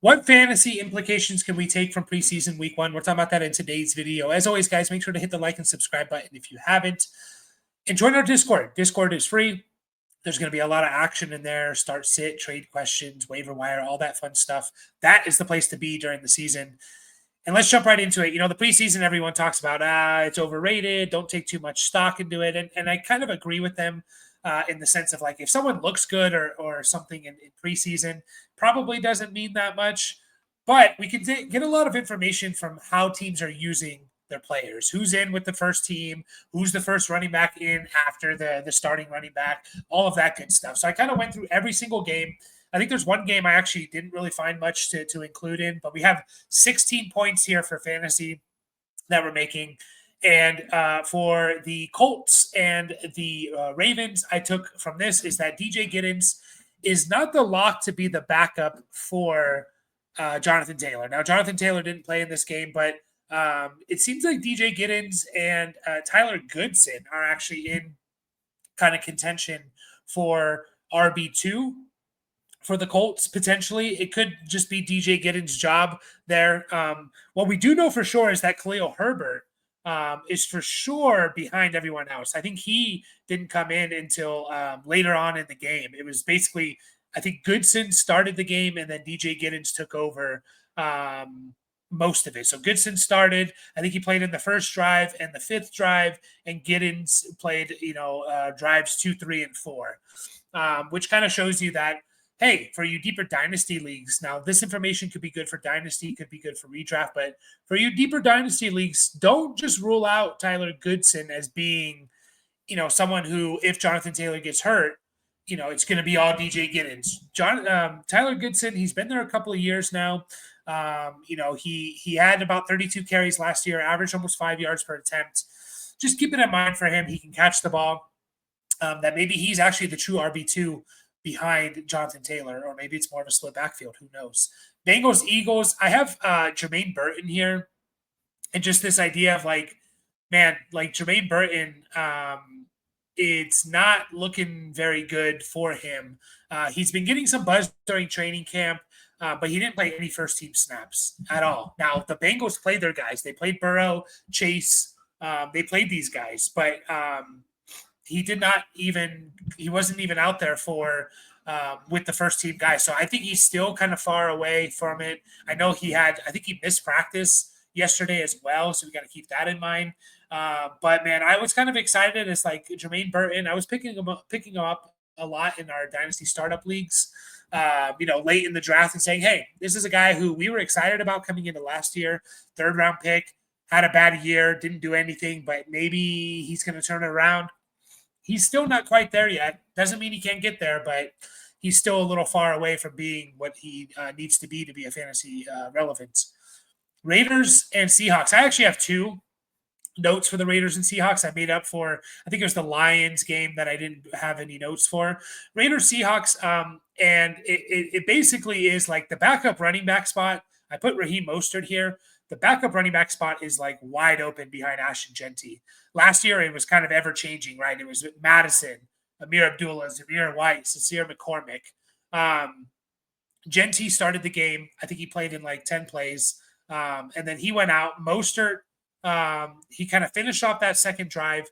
What fantasy implications can we take from preseason week one? We're talking about that in today's video. As always, guys, make sure to hit the like and subscribe button if you haven't. And join our Discord. Discord is free. There's going to be a lot of action in there. Start, sit, trade questions, waiver wire, all that fun stuff. That is the place to be during the season. And let's jump right into it. The preseason, everyone talks about, it's overrated. Don't take too much stock into it. And I kind of agree with them in the sense of like, if someone looks good or something in preseason, probably doesn't mean that much. But we can get a lot of information from how teams are using their players, who's in with the first team, who's the first running back in after the starting running back, all of that good stuff. So I kind of went through every single game. I think there's one game I actually didn't really find much to include in, but we have 16 points here for fantasy that we're making. And for the Colts and the Ravens, I took from this is that DJ Giddens is not the lock to be the backup for Jonathan Taylor. Now, Jonathan Taylor didn't play in this game, but it seems like DJ Giddens and Tyler Goodson are actually in kind of contention for RB2 for the Colts, potentially. It could just be DJ Giddens' job there. What we do know for sure is that Khalil Herbert is for sure behind everyone else. I think he didn't come in until later on in the game. It was basically, I think Goodson started the game and then DJ Giddens took over most of it. So Goodson started. I think he played in the first drive and the fifth drive, and Giddens played, drives 2, 3, and 4, which kind of shows you that, hey, for you deeper dynasty leagues, now this information could be good for dynasty, could be good for redraft, but for you deeper dynasty leagues, don't just rule out Tyler Goodson as being, someone who, if Jonathan Taylor gets hurt, it's going to be all DJ Giddens. Tyler Goodson, he's been there a couple of years now. He had about 32 carries last year, averaged almost 5 yards per attempt. Just keep it in mind for him. He can catch the ball. That maybe he's actually the true RB2 behind Jonathan Taylor, or maybe it's more of a split backfield. Who knows? Bengals, Eagles. I have Jermaine Burton here, and just this idea of like Jermaine Burton, it's not looking very good for him. He's been getting some buzz during training camp, but he didn't play any first team snaps at all. Now, the Bengals played their guys. They played Burrow, Chase. They played these guys, but he wasn't even out there for with the first team guys. So I think he's still kind of far away from it. I know I think he missed practice yesterday as well. So we got to keep that in mind. But man, I was kind of excited. It's like Jermaine Burton. I was picking him up a lot in our dynasty startup leagues, late in the draft, and saying, hey, this is a guy who we were excited about coming into last year, 3rd round pick, had a bad year, didn't do anything, but maybe he's going to turn it around. He's still not quite there yet. Doesn't mean he can't get there, but he's still a little far away from being what he needs to be a fantasy relevant. Raiders and Seahawks. I actually have 2 notes for the Raiders and Seahawks. I made up for, I think it was the Lions game that I didn't have any notes for. Raiders, Seahawks, and it basically is like the backup running back spot. I put Raheem Mostert here. The backup running back spot is like wide open behind Ashton Genty. Last year, it was kind of ever-changing, right? It was Madison, Amir Abdullah, Zamir White, Sincere McCormick. Genty started the game. I think he played in like 10 plays. And then he went out. Mostert, he kind of finished off that second drive.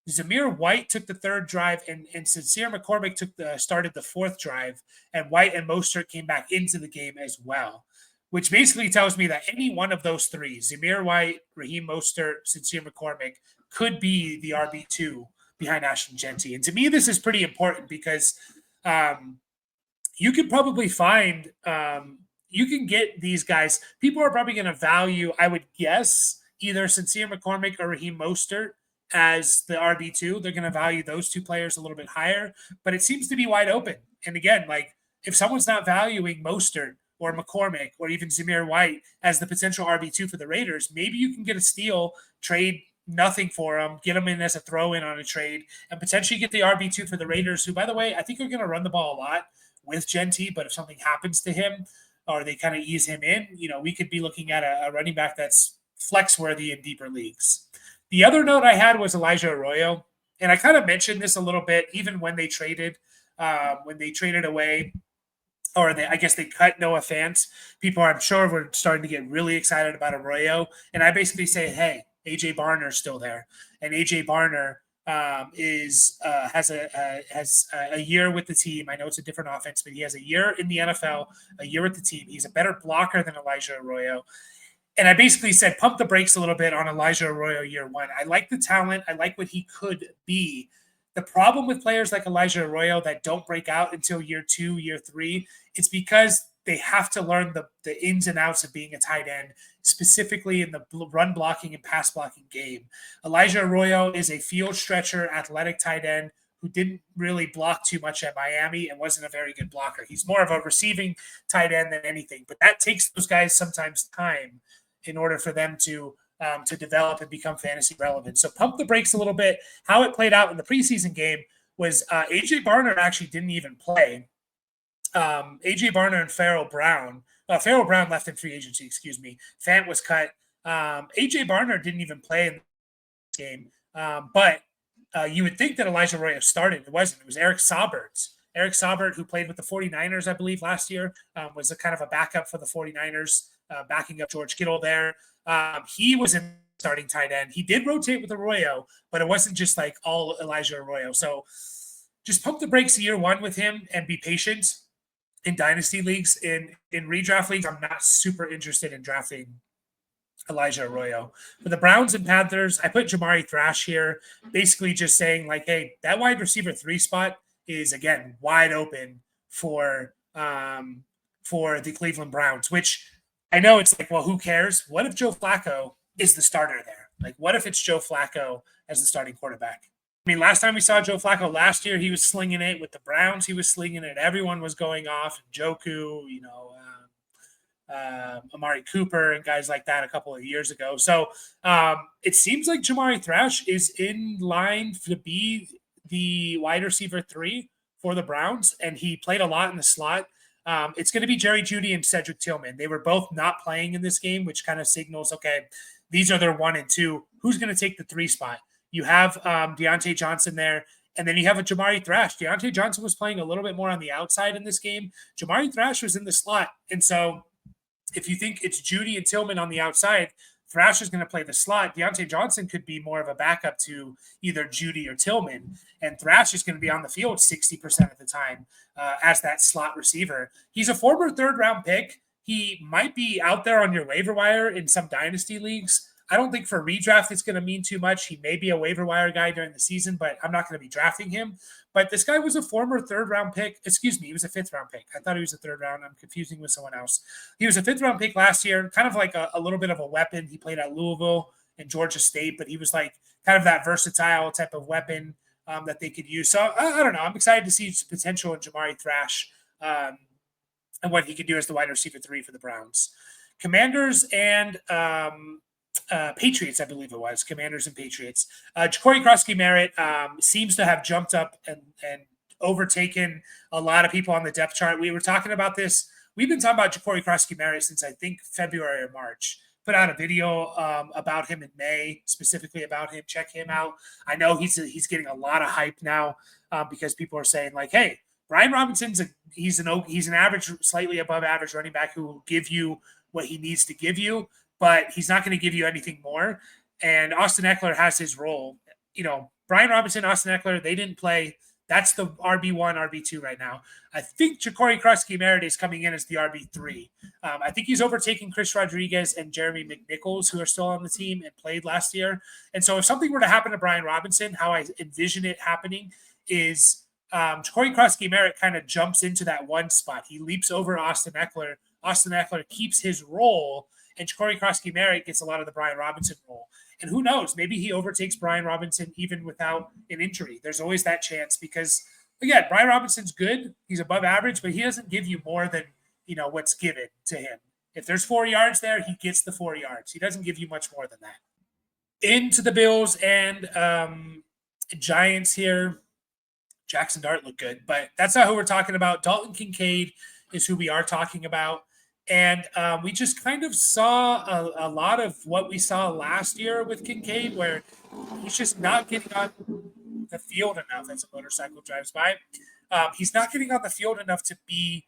Zamir White took the 3rd drive, and Sincere McCormick started the 4th drive. And White and Mostert came back into the game as well, which basically tells me that any one of those 3, Zamir White, Raheem Mostert, Sincere McCormick, could be the RB2 behind Ashton Genty. And to me, this is pretty important because you can probably find you can get these guys. People are probably going to value, I would guess, either Sincere McCormick or Raheem Mostert as the RB2. They're going to value those 2 players a little bit higher, but it seems to be wide open. And again, like if someone's not valuing Mostert or McCormick or even Zamir White as the potential RB2 for the Raiders, maybe you can get a steal, trade nothing for him, get him in as a throw-in on a trade, and potentially get the RB2 for the Raiders, who, by the way, I think are going to run the ball a lot with Genty, but if something happens to him or they kind of ease him in, we could be looking at a running back that's flex-worthy in deeper leagues. The other note I had was Elijah Arroyo, and I kind of mentioned this a little bit even when they traded away or I guess they cut Noah Fant. People, I'm sure, were starting to get really excited about Arroyo. And I basically say, hey, AJ Barner's still there. And AJ Barner has a year with the team. I know it's a different offense, but he has a year in the NFL, a year with the team. He's a better blocker than Elijah Arroyo. And I basically said, pump the brakes a little bit on Elijah Arroyo year one. I like the talent. I like what he could be. The problem with players like Elijah Arroyo that don't break out until year 2, year 3, it's because they have to learn the ins and outs of being a tight end, specifically in the run blocking and pass blocking game. Elijah Arroyo is a field stretcher, athletic tight end who didn't really block too much at Miami and wasn't a very good blocker. He's more of a receiving tight end than anything, but that takes those guys sometimes time in order for them to develop and become fantasy relevant. So pump the brakes a little bit. How it played out in the preseason game was AJ Barner actually didn't even play. AJ Barner and Farrell Brown left in free agency, excuse me. Fant was cut. AJ Barner didn't even play in this game. But you would think that Elijah Arroyo started. It wasn't. It was Eric Saubert. Eric Saubert, who played with the 49ers, I believe, last year, was a kind of a backup for the 49ers, backing up George Kittle there. He was in starting tight end. He did rotate with Arroyo, but it wasn't just like all Elijah Arroyo. So just pump the brakes year one with him and be patient in dynasty leagues. In redraft leagues, I'm not super interested in drafting Elijah Arroyo. For the Browns and Panthers, I put Jamari Thrash here, basically just saying like, hey, that wide receiver 3 spot is, again, wide open for the Cleveland Browns, which I know it's like, well, who cares? What if Joe Flacco is the starter there? Like, what if it's Joe Flacco as the starting quarterback? I mean, last time we saw Joe Flacco last year, he was slinging it with the Browns. He was slinging it. Everyone was going off. Njoku, Amari Cooper and guys like that a couple of years ago. So it seems like Jamari Thrash is in line to be the wide receiver 3 for the Browns, and he played a lot in the slot. It's going to be Jerry Jeudy and Cedric Tillman. They were both not playing in this game, which kind of signals, okay, these are their 1 and 2. Who's going to take the 3 spot? You have Deontay Johnson there, and then you have a Jamari Thrash. Deontay Johnson was playing a little bit more on the outside in this game. Jamari Thrash was in the slot. And so if you think it's Jeudy and Tillman on the outside, Thrash is going to play the slot. Deontay Johnson could be more of a backup to either Jeudy or Tillman, and Thrash is going to be on the field 60% of the time as that slot receiver. He's a former third-round pick. He might be out there on your waiver wire in some dynasty leagues. I don't think for redraft it's going to mean too much. He may be a waiver wire guy during the season, but I'm not going to be drafting him. But this guy was a former third-round pick. Excuse me, he was a fifth-round pick. I thought he was a third round. I'm confusing with someone else. He was a fifth-round pick last year, kind of like a little bit of a weapon. He played at Louisville and Georgia State, but he was like kind of that versatile type of weapon that they could use. So I don't know. I'm excited to see his potential in Jamari Thrash and what he could do as the wide receiver 3 for the Browns. Commanders and Patriots, I believe it was. Commanders and Patriots. Ja'Cory Krosky-Merritt seems to have jumped up and overtaken a lot of people on the depth chart. We were talking about this. We've been talking about Ja'Cory Krosky-Merritt since I think February or March. Put out a video about him in May, specifically about him. Check him out. I know he's getting a lot of hype now because people are saying like, hey, Brian Robinson's he's an average, slightly above average running back who will give you what he needs to give you, but he's not going to give you anything more. And Austin Eckler has his role. You know, Brian Robinson, Austin Eckler, they didn't play. That's the RB1, RB2 right now. I think Ja'Cory Krosky-Merritt is coming in as the RB3. I think he's overtaking Chris Rodriguez and Jeremy McNichols, who are still on the team and played last year. And so if something were to happen to Brian Robinson, how I envision it happening is Ja'Cory Krosky-Merritt kind of jumps into that one spot. He leaps over Austin Eckler. Austin Eckler keeps his role, and Ja'Cory Krosky-Merritt gets a lot of the Brian Robinson role. And who knows, maybe he overtakes Brian Robinson even without an injury. There's always that chance because, again, Brian Robinson's good. He's above average, but he doesn't give you more than, what's given to him. If there's 4 yards there, he gets the 4 yards. He doesn't give you much more than that. Into the Bills and Giants here. Jackson Dart looked good, but that's not who we're talking about. Dalton Kincaid is who we are talking about. And we just kind of saw a lot of what we saw last year with Kincaid, where he's just not getting on the field enough as a motorcycle drives by. He's not getting on the field enough to be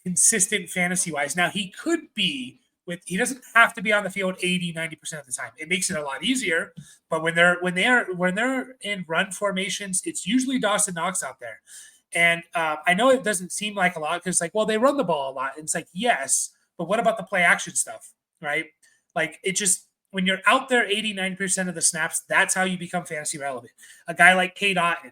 consistent fantasy wise. Now he could be he doesn't have to be on the field 80-90% of the time. It makes it a lot easier, but when they're in run formations, it's usually Dawson Knox out there. And I know it doesn't seem like a lot because like, well, they run the ball a lot. And it's like, yes, but what about the play action stuff, right? Like it just when you're out there 89% of the snaps, that's how you become fantasy relevant. A guy like Kate Otten,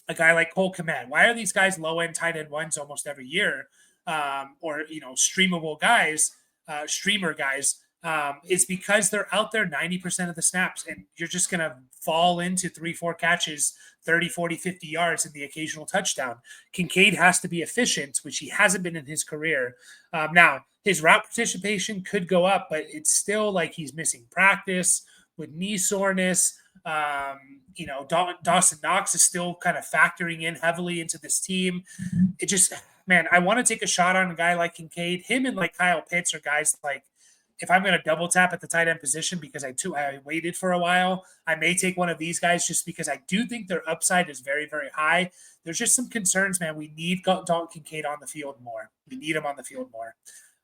a guy like Cole Kmet. Why are these guys low end tight end ones almost every year? Or streamable guys, streamer guys. It's because they're out there 90% of the snaps, and you're just going to fall into 3-4 catches, 30, 40, 50 yards, and the occasional touchdown. Kincaid has to be efficient, which he hasn't been in his career. Now, his route participation could go up, but it's still like he's missing practice with knee soreness. Dawson Knox is still kind of factoring in heavily into this team. It just, man, I want to take a shot on a guy like Kincaid. Him and like Kyle Pitts are guys like, if I'm going to double tap at the tight end position because I waited for a while, I may take one of these guys just because I do think their upside is very, very high. There's just some concerns, man. We need Dalton Kincaid on the field more. We need him on the field more.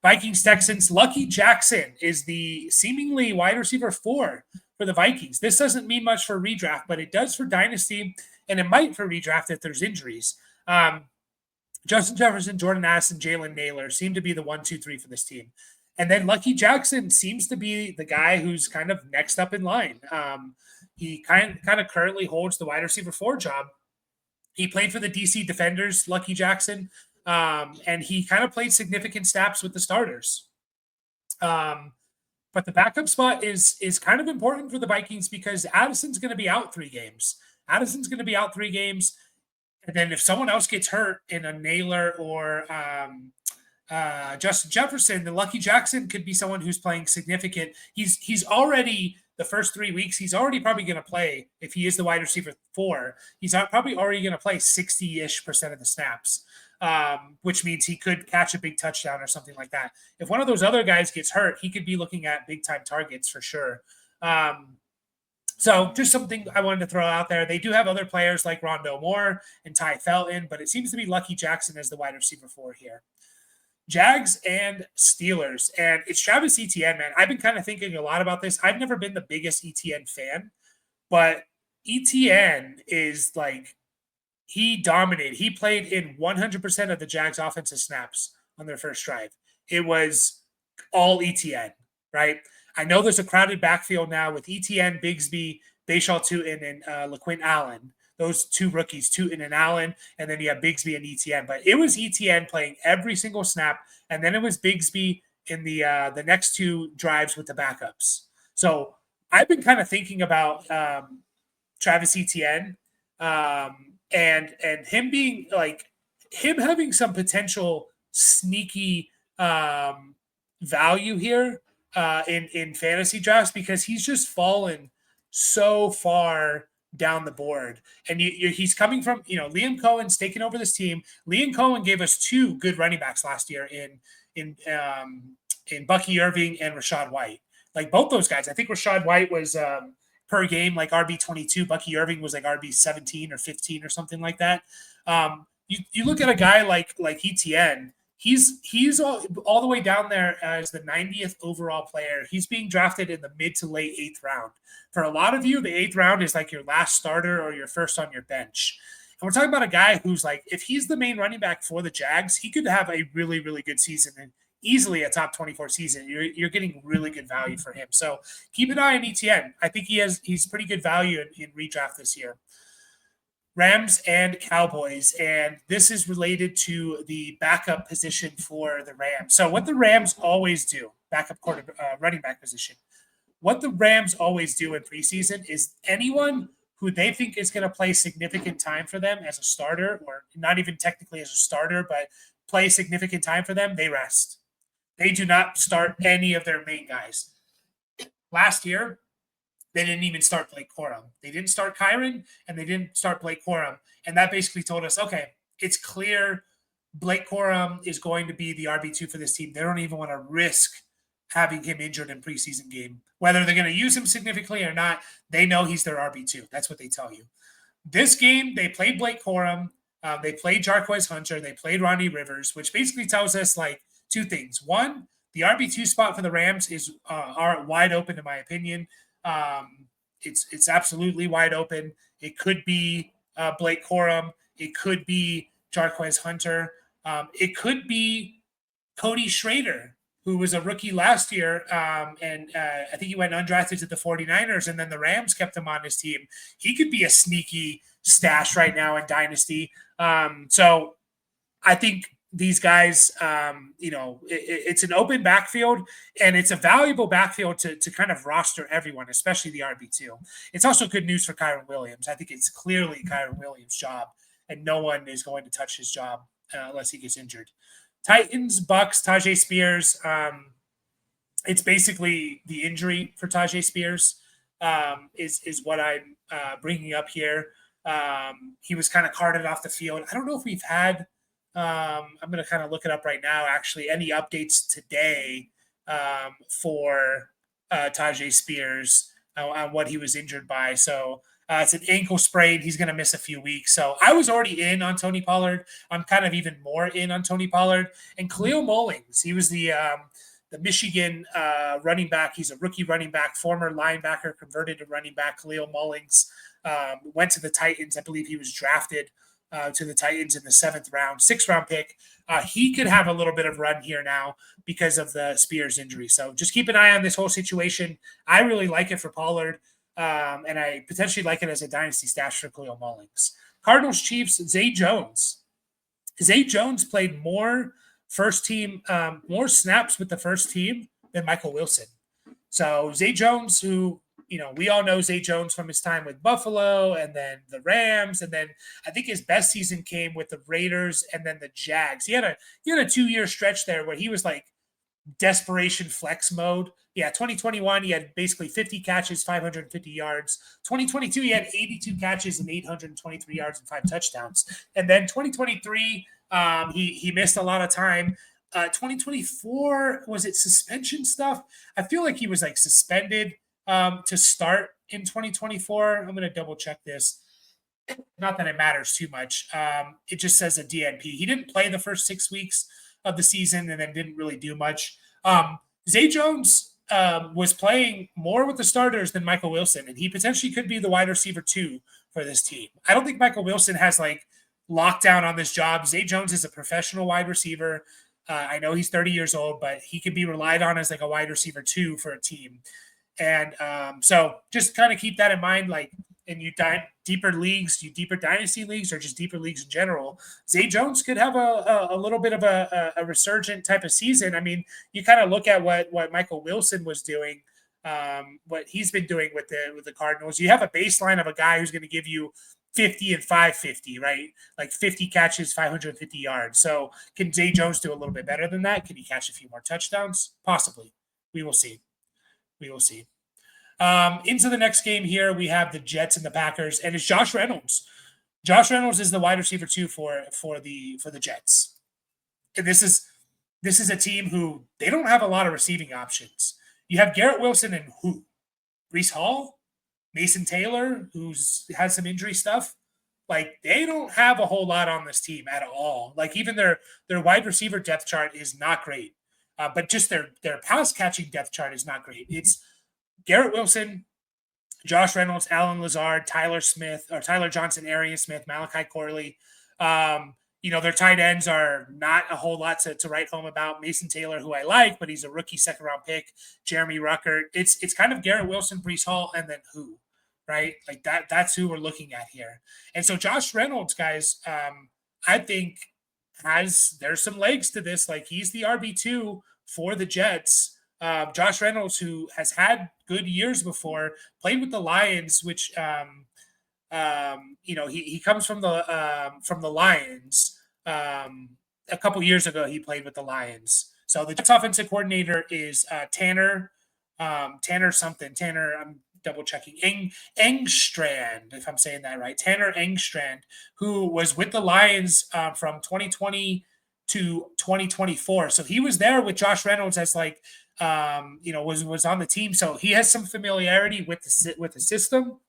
Vikings Texans, Lucky Jackson is the seemingly wide receiver 4 for the Vikings. This doesn't mean much for redraft, but it does for dynasty, and it might for redraft if there's injuries. Justin Jefferson, Jordan Addison, Jalen Naylor seem to be the 1, 2, 3 for this team. And then Lucky Jackson seems to be the guy who's kind of next up in line. He kind of currently holds the wide receiver 4 job. He played for the DC Defenders, Lucky Jackson, and he kind of played significant snaps with the starters. But the backup spot is kind of important for the Vikings because Addison's going to be out 3 games. And then if someone else gets hurt in a Naylor or Justin Jefferson, the Lucky Jackson could be someone who's playing significant. He's already the first 3 weeks. He's already probably going to play if he is the wide receiver 4. He's probably already going to play 60-ish% of the snaps, which means he could catch a big touchdown or something like that. If one of those other guys gets hurt, he could be looking at big time targets for sure. So just something I wanted to throw out there. They do have other players like Rondale Moore and Ty Felton, but it seems to be Lucky Jackson as the wide receiver 4 here. Jags and Steelers. And it's Travis Etienne, man. I've been kind of thinking a lot about this. I've never been the biggest Etienne fan, but Etienne is like, he dominated. He played in 100% of the Jags offensive snaps on their first drive. It was all Etienne, right? I know there's a crowded backfield now with Etienne, Bigsby, Bashaw Tootin, and LaQuint Allen. Those 2 rookies, Tootin and Allen, and then you have Bigsby and Etienne. But it was Etienne playing every single snap, and then it was Bigsby in the next 2 drives with the backups. So I've been kind of thinking about Travis Etienne and him being like him having some potential sneaky value here in fantasy drafts because he's just fallen so far down the board. And he's coming from, Liam Cohen's taken over this team. Liam Cohen gave us 2 good running backs last year in Bucky Irving and Rachaad White. Like both those guys, I think Rachaad White was per game like RB22. Bucky Irving was like RB17 or 15 or something like that. You look at a guy like Etienne. He's all the way down there as the 90th overall player. He's being drafted in the mid to late 8th round. For a lot of you, the 8th round is like your last starter or your first on your bench. And we're talking about a guy who's like, if he's the main running back for the Jags, he could have a really, really good season and easily a top 24 season. You're getting really good value for him. So keep an eye on Etienne. I think he's pretty good value in redraft this year. Rams and Cowboys, and this is related to the backup position for the Rams. So what the Rams always do, backup running back position, what the Rams always do in preseason is anyone who they think is going to play significant time for them as a starter, or not even technically as a starter, but play significant time for them, they rest. They do not start any of their main guys. Last year, they didn't even start Blake Corum. They didn't start Kyron, and they didn't start Blake Corum. And that basically told us, okay, it's clear Blake Corum is going to be the RB2 for this team. They don't even want to risk having him injured in preseason game. Whether they're going to use him significantly or not, they know he's their RB2. That's what they tell you. This game, they played Blake Corum. They played Jarquez Hunter. They played Ronnie Rivers, which basically tells us like two things. One, the RB2 spot for the Rams is are wide open, in my opinion. It's absolutely wide open. It could be Blake Corum. It could be Jarquez Hunter. It could be Cody Schrader, who was a rookie last year. And I think he went undrafted to the 49ers, and then the Rams kept him on his team. He could be a sneaky stash right now in Dynasty. So I think these guys, it's an open backfield, and it's a valuable backfield to kind of roster everyone, especially the RB2. It's also good news for Kyron Williams. I think it's clearly Kyron Williams' job, and no one is going to touch his job unless he gets injured. Titans, Bucks, Tajay Spears. It's basically the injury for Tajay Spears is what I'm bringing up here. He was kind of carted off the field. I don't know if we've had I'm going to kind of look it up right now, actually, any updates today for Tajay Spears on what he was injured by. So it's an ankle sprain. He's going to miss a few weeks. So I was already in on Tony Pollard. I'm kind of even more in on Tony Pollard. And Khalil Mullings, he was the Michigan running back. He's a rookie running back, former linebacker, converted to running back. Khalil Mullings went to the Titans. I believe he was drafted to the Titans in the 7th round, 6th-round pick. He could have a little bit of run here now because of the Spears injury. So just keep an eye on this whole situation. I really like it for Pollard, and I potentially like it as a dynasty stash for Khalil Mullings. Cardinals, Chiefs, Zay Jones. Zay Jones played more more snaps with the first team than Michael Wilson. So Zay Jones, who we all know Zay Jones from his time with Buffalo and then the Rams. And then I think his best season came with the Raiders and then the Jags. He had a 2-year stretch there where he was like desperation flex mode. Yeah, 2021, he had basically 50 catches, 550 yards. 2022, he had 82 catches and 823 yards and 5 touchdowns. And then 2023, he missed a lot of time. 2024, was it suspension stuff? I feel like he was like suspended to start in 2024. I'm going to double check this. Not that it matters too much. It just says a DNP. He didn't play the first 6 weeks of the season and then didn't really do much. Zay Jones was playing more with the starters than Michael Wilson, and he potentially could be the wide receiver 2 for this team. I don't think Michael Wilson has like lockdown on this job. Zay Jones is a professional wide receiver. I know he's 30 years old, but he could be relied on as like a wide receiver 2 for a team. And so just kind of keep that in mind, like in deeper leagues, deeper dynasty leagues, or just deeper leagues in general. Zay Jones could have a little bit of a resurgent type of season. I mean, you kind of look at what Michael Wilson was doing, what he's been doing with the Cardinals. You have a baseline of a guy who's going to give you 50 and 550, right? Like 50 catches, 550 yards. So can Zay Jones do a little bit better than that? Can he catch a few more touchdowns? Possibly. We will see. Into the next game here, we have the Jets and the Packers, and it's Josh Reynolds. Josh Reynolds is the wide receiver 2 for the Jets. And this is a team who they don't have a lot of receiving options. You have Garrett Wilson and who? Breece Hall, Mason Taylor, who's has some injury stuff. Like they don't have a whole lot on this team at all. Like even their wide receiver depth chart is not great. But just their pass catching depth chart is not great. It's Garrett Wilson, Josh Reynolds, Alan Lazard, Tyler Johnson, Arian Smith, Malachi Corley. Their tight ends are not a whole lot to write home about. Mason Taylor, who I like, but he's a rookie 2nd-round pick. Jeremy Ruckert. It's kind of Garrett Wilson, Breece Hall, and then who, right? Like that's who we're looking at here. And so Josh Reynolds, guys, I think there's some legs to this. Like he's the RB2 for the Jets. Josh Reynolds, who has had good years before, played with the Lions, which he comes from the Lions. A couple years ago, he played with the Lions. So the Jets offensive coordinator is Tanner. I'm double checking. Engstrand, if I'm saying that right. Tanner Engstrand, who was with the Lions from 2020 to 2024. So he was there with Josh Reynolds as like, was on the team. So he has some familiarity with the system.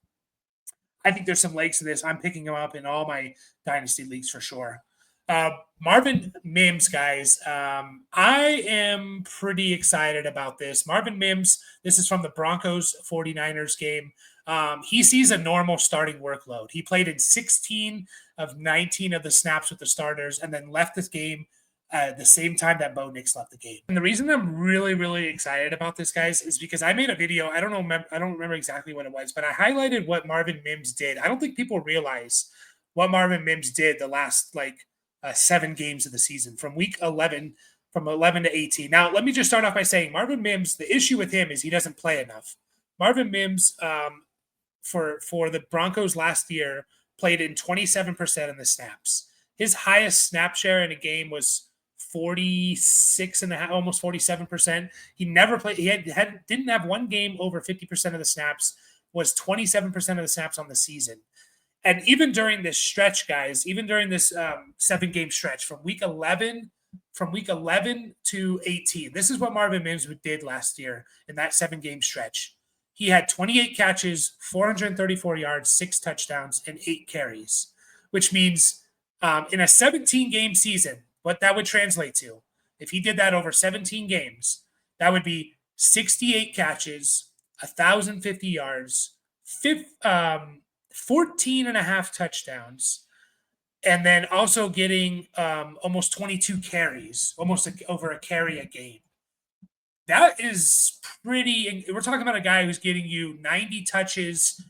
I think there's some legs to this. I'm picking him up in all my dynasty leagues for sure. Marvin Mims, guys. I am pretty excited about this. Marvin Mims, this is from the Broncos 49ers game. He sees a normal starting workload. He played in 16 of 19 of the snaps with the starters and then left this game at the same time that Bo Nix left the game. And the reason I'm really, really excited about this, guys, is because I made a video. I don't remember exactly what it was, but I highlighted what Marvin Mims did. I don't think people realize what Marvin Mims did the last 7 games of the season from week 11, from 11 to 18. Now, let me just start off by saying Marvin Mims, the issue with him is he doesn't play enough. Marvin Mims, for the Broncos last year, played in 27% of the snaps. His highest snap share in a game was 46 and a half, almost 47%. He never played. He didn't have one game over 50% of the snaps. Was 27% of the snaps on the season. And even during this stretch, guys, even during this 7-game stretch from week 11 to 18, this is what Marvin Mims did last year in that 7-game stretch. He had 28 catches, 434 yards, 6 touchdowns, and 8 carries, which means in a 17-game season, what that would translate to, if he did that over 17 games, that would be 68 catches, 1,050 yards, 14 and a half touchdowns, and then also getting almost 22 carries, almost over a carry a game. That is pretty. We're talking about a guy who's getting you 90 touches,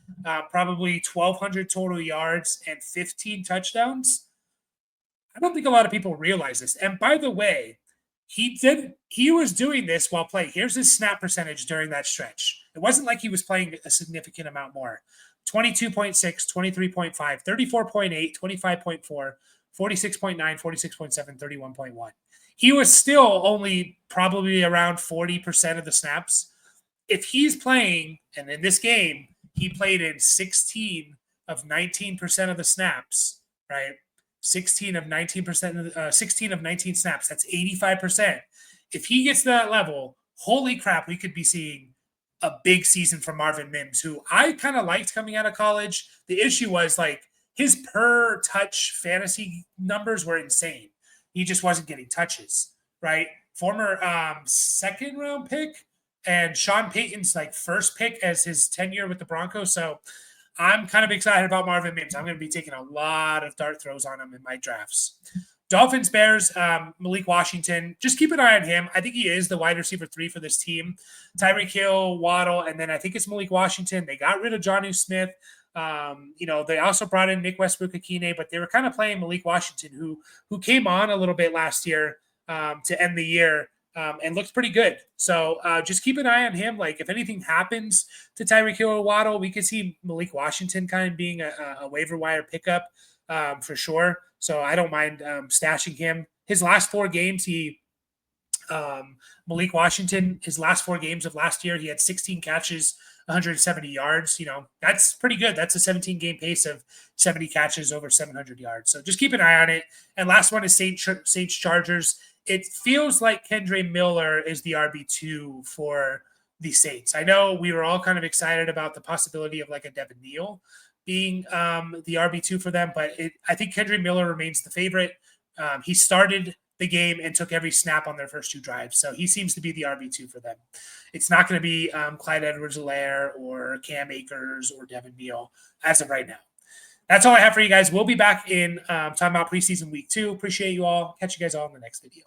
probably 1,200 total yards, and 15 touchdowns. I don't think a lot of people realize this. And by the way, he was doing this while playing. Here's his snap percentage during that stretch. It wasn't like he was playing a significant amount more. 22.6, 23.5, 34.8, 25.4, 46.9, 46.7, 31.1. He was still only probably around 40% of the snaps. If he's playing, and in this game, he played in 16 of 19% of the snaps, right? 16 of 19 snaps. That's 85%. If he gets to that level, holy crap, we could be seeing a big season from Marvin Mims, who I kind of liked coming out of college. The issue was his per touch fantasy numbers were insane. He just wasn't getting touches, right? Former 2nd round pick and Sean Payton's first pick as his tenure with the Broncos. So I'm kind of excited about Marvin Mims. I'm going to be taking a lot of dart throws on him in my drafts. Dolphins, Bears, Malik Washington. Just keep an eye on him. I think he is the wide receiver 3 for this team. Tyreek Hill, Waddle, and then I think it's Malik Washington. They got rid of Jonnu Smith. They also brought in Nick Westbrook-Akine, but they were kind of playing Malik Washington, who came on a little bit last year to end the year. And looked pretty good. So just keep an eye on him. If anything happens to Tyreek Hill or Waddle, we could see Malik Washington kind of being a waiver wire pickup for sure. So I don't mind stashing him. His last 4 games, Malik Washington, his last 4 games of last year, he had 16 catches, 170 yards. That's pretty good. That's a 17-game pace of 70 catches over 700 yards. So just keep an eye on it. And last one is Saints Chargers. It feels like Kendre Miller is the RB2 for the Saints. I know we were all kind of excited about the possibility of a Devin Neal being the RB2 for them, but I think Kendre Miller remains the favorite. He started the game and took every snap on their first 2 drives, so he seems to be the RB2 for them. It's not going to be Clyde Edwards-Helaire or Cam Akers or Devin Neal as of right now. That's all I have for you guys. We'll be back in talking about preseason week 2. Appreciate you all. Catch you guys all in the next video.